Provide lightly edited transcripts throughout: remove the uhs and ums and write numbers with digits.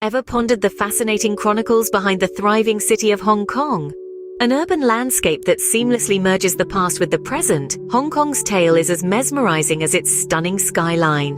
Ever pondered the fascinating chronicles behind the thriving city of Hong Kong? An urban landscape that seamlessly merges the past with the present, Hong Kong's tale is as mesmerizing as its stunning skyline.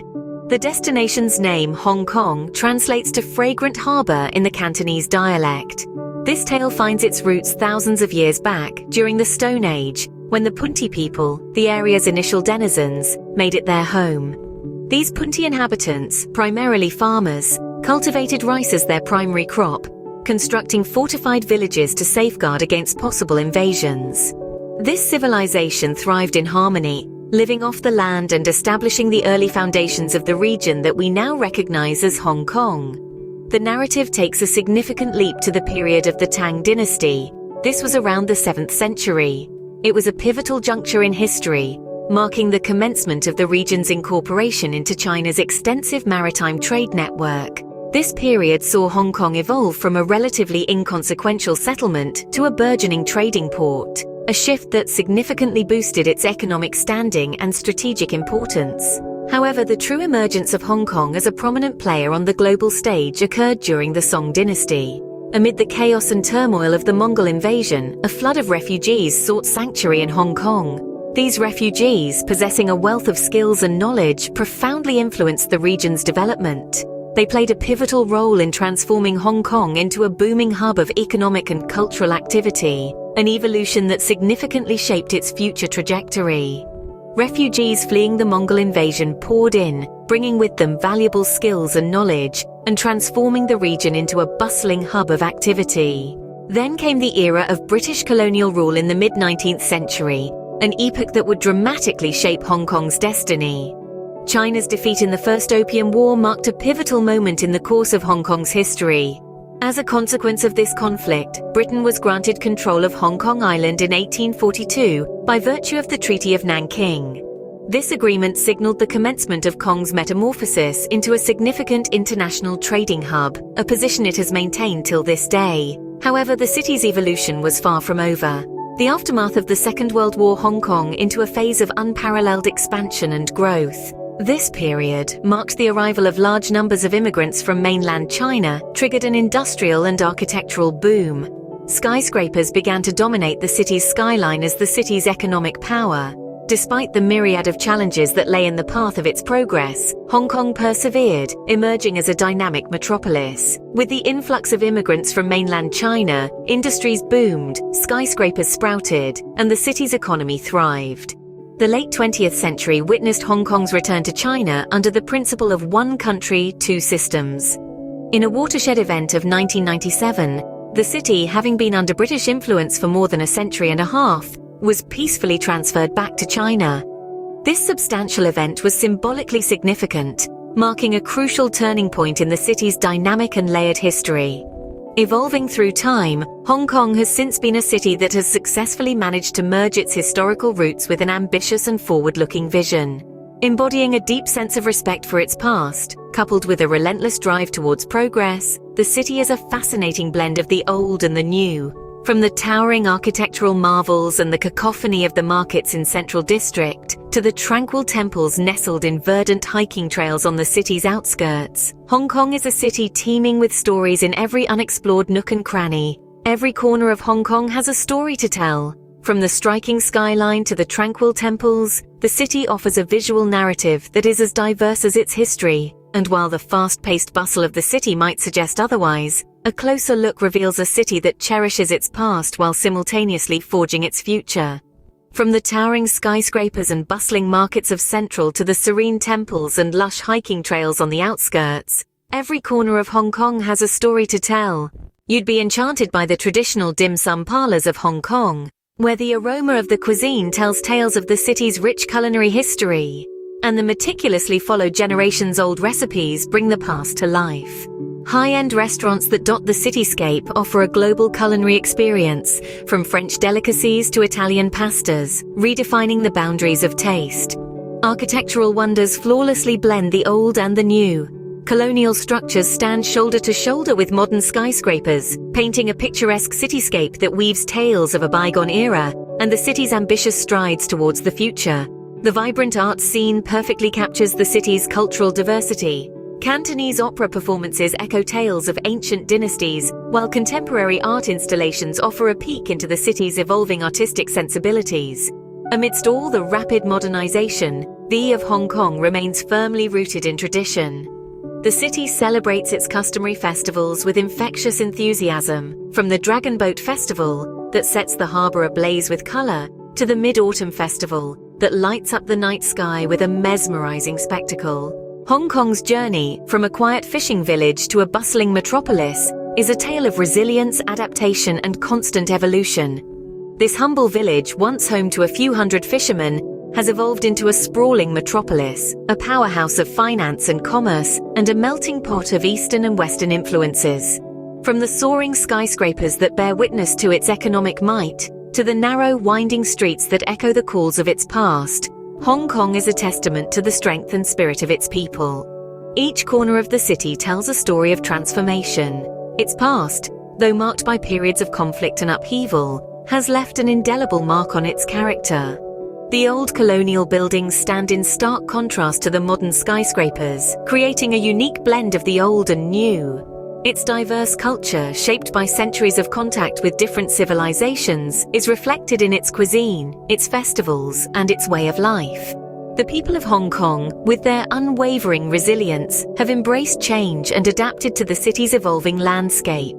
The destination's name, Hong Kong, translates to fragrant harbor in the Cantonese dialect. This tale finds its roots thousands of years back, during the Stone Age, when the Punti people, the area's initial denizens, made it their home. These Punti inhabitants, primarily farmers, cultivated rice as their primary crop, constructing fortified villages to safeguard against possible invasions. This civilization thrived in harmony, living off the land and establishing the early foundations of the region that we now recognize as Hong Kong. The narrative takes a significant leap to the period of the Tang dynasty. This was around the 7th century. It was a pivotal juncture in history, marking the commencement of the region's incorporation into China's extensive maritime trade network. This period saw Hong Kong evolve from a relatively inconsequential settlement to a burgeoning trading port, a shift that significantly boosted its economic standing and strategic importance. However, the true emergence of Hong Kong as a prominent player on the global stage occurred during the Song dynasty. Amid the chaos and turmoil of the Mongol invasion, a flood of refugees sought sanctuary in Hong Kong. These refugees, possessing a wealth of skills and knowledge, profoundly influenced the region's development. They played a pivotal role in transforming Hong Kong into a booming hub of economic and cultural activity, an evolution that significantly shaped its future trajectory. Refugees fleeing the Mongol invasion poured in, bringing with them valuable skills and knowledge, and transforming the region into a bustling hub of activity. Then came the era of British colonial rule in the mid-19th century, an epoch that would dramatically shape Hong Kong's destiny. China's defeat in the First Opium War marked a pivotal moment in the course of Hong Kong's history. As a consequence of this conflict, Britain was granted control of Hong Kong Island in 1842 by virtue of the Treaty of Nanking. This agreement signaled the commencement of Kong's metamorphosis into a significant international trading hub, a position it has maintained till this day. However, the city's evolution was far from over. The aftermath of the Second World War Hong Kong into a phase of unparalleled expansion and growth. This period, marked the arrival of large numbers of immigrants from mainland China, triggered an industrial and architectural boom. Skyscrapers began to dominate the city's skyline as the city's economic power. Despite the myriad of challenges that lay in the path of its progress, Hong Kong persevered, emerging as a dynamic metropolis. With the influx of immigrants from mainland China, industries boomed, skyscrapers sprouted, and the city's economy thrived. The late 20th century witnessed Hong Kong's return to China under the principle of one country, two systems. In a watershed event of 1997, the city, having been under British influence for more than a century and a half, was peacefully transferred back to China. This substantial event was symbolically significant, marking a crucial turning point in the city's dynamic and layered history. Evolving through time, Hong Kong has since been a city that has successfully managed to merge its historical roots with an ambitious and forward-looking vision. Embodying a deep sense of respect for its past, coupled with a relentless drive towards progress, the city is a fascinating blend of the old and the new. From the towering architectural marvels and the cacophony of the markets in Central District, to the tranquil temples nestled in verdant hiking trails on the city's outskirts, Hong Kong is a city teeming with stories in every unexplored nook and cranny. Every corner of Hong Kong has a story to tell. From the striking skyline to the tranquil temples, the city offers a visual narrative that is as diverse as its history. And while the fast-paced bustle of the city might suggest otherwise, a closer look reveals a city that cherishes its past while simultaneously forging its future. From the towering skyscrapers and bustling markets of Central to the serene temples and lush hiking trails on the outskirts, every corner of Hong Kong has a story to tell. You'd be enchanted by the traditional dim sum parlors of Hong Kong, where the aroma of the cuisine tells tales of the city's rich culinary history, and the meticulously followed generations-old recipes bring the past to life. High-end restaurants that dot the cityscape offer a global culinary experience, from French delicacies to Italian pastas, redefining the boundaries of taste. Architectural wonders flawlessly blend the old and the new. Colonial structures stand shoulder to shoulder with modern skyscrapers, painting a picturesque cityscape that weaves tales of a bygone era and the city's ambitious strides towards the future. The vibrant art scene perfectly captures the city's cultural diversity, Cantonese opera performances echo tales of ancient dynasties, while contemporary art installations offer a peek into the city's evolving artistic sensibilities. Amidst all the rapid modernization, the of Hong Kong remains firmly rooted in tradition. The city celebrates its customary festivals with infectious enthusiasm, from the Dragon Boat Festival, that sets the harbour ablaze with colour, to the Mid-Autumn Festival, that lights up the night sky with a mesmerizing spectacle. Hong Kong's journey, from a quiet fishing village to a bustling metropolis, is a tale of resilience, adaptation, and constant evolution. This humble village, once home to a few hundred fishermen, has evolved into a sprawling metropolis, a powerhouse of finance and commerce, and a melting pot of Eastern and Western influences. From the soaring skyscrapers that bear witness to its economic might, to the narrow, winding streets that echo the calls of its past, Hong Kong is a testament to the strength and spirit of its people. Each corner of the city tells a story of transformation. Its past, though marked by periods of conflict and upheaval, has left an indelible mark on its character. The old colonial buildings stand in stark contrast to the modern skyscrapers, creating a unique blend of the old and new. Its diverse culture, shaped by centuries of contact with different civilizations, is reflected in its cuisine, its festivals, and its way of life. The people of Hong Kong, with their unwavering resilience, have embraced change and adapted to the city's evolving landscape.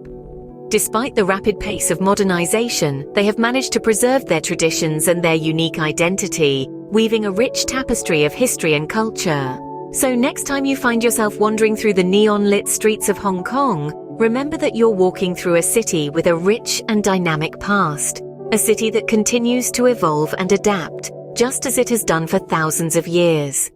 Despite the rapid pace of modernization, they have managed to preserve their traditions and their unique identity, weaving a rich tapestry of history and culture. So next time you find yourself wandering through the neon-lit streets of Hong Kong, remember that you're walking through a city with a rich and dynamic past. A city that continues to evolve and adapt, just as it has done for thousands of years.